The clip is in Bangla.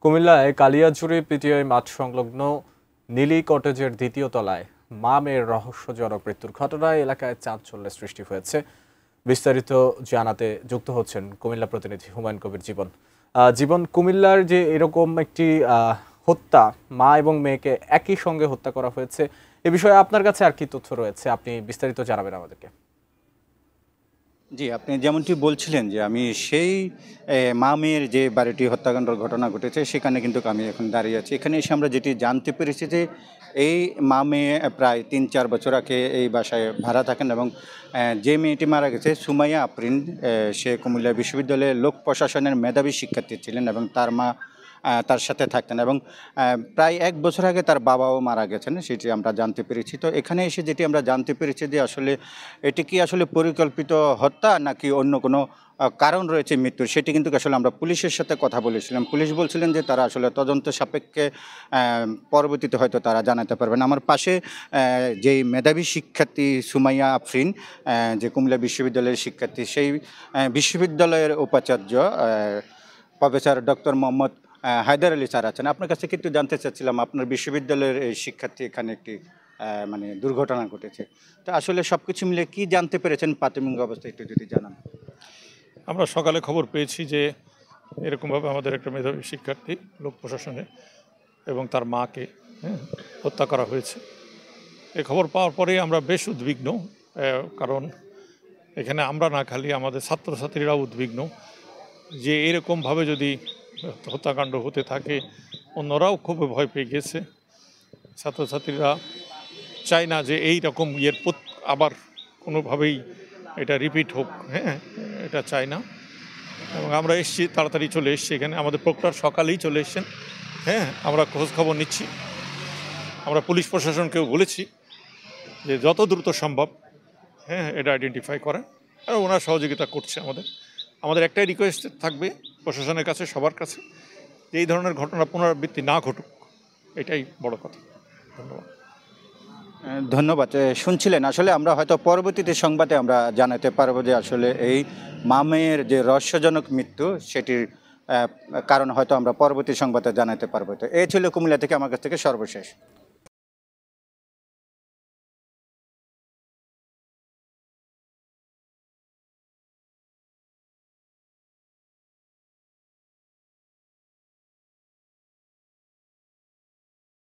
কুমিল্লায় কালিয়াঝুরি পিটিআই মাঠ সংলগ্ন নীলি কটেজের দ্বিতীয় তলায় মা মেয়ের রহস্যজনক মৃত্যুর ঘটনায় এলাকায় চাঞ্চল্যের সৃষ্টি হয়েছে। বিস্তারিত জানাতে যুক্ত হচ্ছেন কুমিল্লা প্রতিনিধি হুমায়ুন কবির জীবন। জীবন, কুমিল্লার যে এরকম একটি হত্যা, মা এবং মেয়েকে একই সঙ্গে হত্যা করা হয়েছে, এ বিষয়ে আপনার কাছে আর কি তথ্য রয়েছে, আপনি বিস্তারিত জানাবেন আমাদেরকে। জি, আপনি যেমনটি বলছিলেন যে আমি সেই মা মেয়ের যে বাড়িটি হত্যাকাণ্ডের ঘটনা ঘটেছে সেখানে কিন্তু আমি এখন দাঁড়িয়ে আছি। এখানে এসে আমরা যেটি জানতে পেরেছি যে এই মা মেয়ে প্রায় ৩-৪ বছর আগে এই বাসায় ভাড়া থাকেন এবং যে মেয়েটি মারা গেছে সুমাইয়া আফরিন, সে কুমিল্লা বিশ্ববিদ্যালয়ের লোক প্রশাসনের মেধাবী শিক্ষার্থী ছিলেন এবং তার মা তার সাথে থাকতেন এবং প্রায় ১ বছর আগে তার বাবাও মারা গেছেন, সেটি আমরা জানতে পেরেছি। তো এখানে এসে যেটি আমরা জানতে পেরেছি যে আসলে এটি কি আসলে পরিকল্পিত হত্যা নাকি অন্য কোনো কারণ রয়েছে মৃত্যুর, সেটি কিন্তু আসলে আমরা পুলিশের সাথে কথা বলেছিলাম। পুলিশ বলছিলেন যে তারা আসলে তদন্ত সাপেক্ষে পরবর্তীতে হয়তো তারা জানাতে পারবেন। আমার পাশে যেই মেধাবী শিক্ষার্থী সুমাইয়া আফরিন, যে কুমিল্লা বিশ্ববিদ্যালয়ের শিক্ষার্থী, সেই বিশ্ববিদ্যালয়ের উপাচার্য professor doctor Mohammad Haider Ali sir আছেন। আপনার কাছে কিন্তু জানতে চাচ্ছিলাম, আপনার বিশ্ববিদ্যালয়ের এই শিক্ষার্থী এখানে একটি মানে দুর্ঘটনা ঘটেছে, তো আসলে সব কিছু মিলে কি জানতে পেরেছেন প্রাথমিক অবস্থায় একটু যদি জানান। আমরা সকালে খবর পেয়েছি যে এরকমভাবে আমাদের একটা মেধাবী শিক্ষার্থী লোক প্রশাসনে এবং তার মাকে হত্যা করা হয়েছে। এই খবর পাওয়ার পরেই আমরা বেশ উদ্বিগ্ন, কারণ এখানে আমরা না, খালি আমাদের ছাত্রছাত্রীরাও উদ্বিগ্ন যে এরকমভাবে যদি হত্যাকাণ্ড হতে থাকে অন্যরাও খুব ভয় পেয়ে গেছে। ছাত্রছাত্রীরা চায় না যে এই রকম আবার কোনোভাবেই এটা রিপিট হোক, এটা চাই না। এবং আমরা এসেছি, তাড়াতাড়ি চলে এসেছি এখানে, আমাদের প্রক্টর সকালেই চলে এসছেন। আমরা খোঁজ খবর নিচ্ছি, আমরা পুলিশ প্রশাসনকেও বলেছি যে যত দ্রুত সম্ভব এটা আইডেন্টিফাই করেন, আর ওনার সহযোগিতা করছে। আমাদের একটাই রিকোয়েস্ট থাকবে প্রশাসনের কাছে, সবার কাছে, যে এই ধরনের ঘটনা পুনরাবৃত্তি না ঘটুক, এটাই বড় কথা। ধন্যবাদ। ধন্যবাদ। শুনছিলেন, আসলে আমরা হয়তো পরবর্তীতে সংবাদে আমরা জানাতে পারবো যে আসলে এই মা মেয়ের যে রহস্যজনক মৃত্যু, সেটির কারণ হয়তো আমরা পরবর্তী সংবাদে জানাতে পারবো। তো এই ছিল কুমিল্লা থেকে আমার কাছ থেকে সর্বশেষ।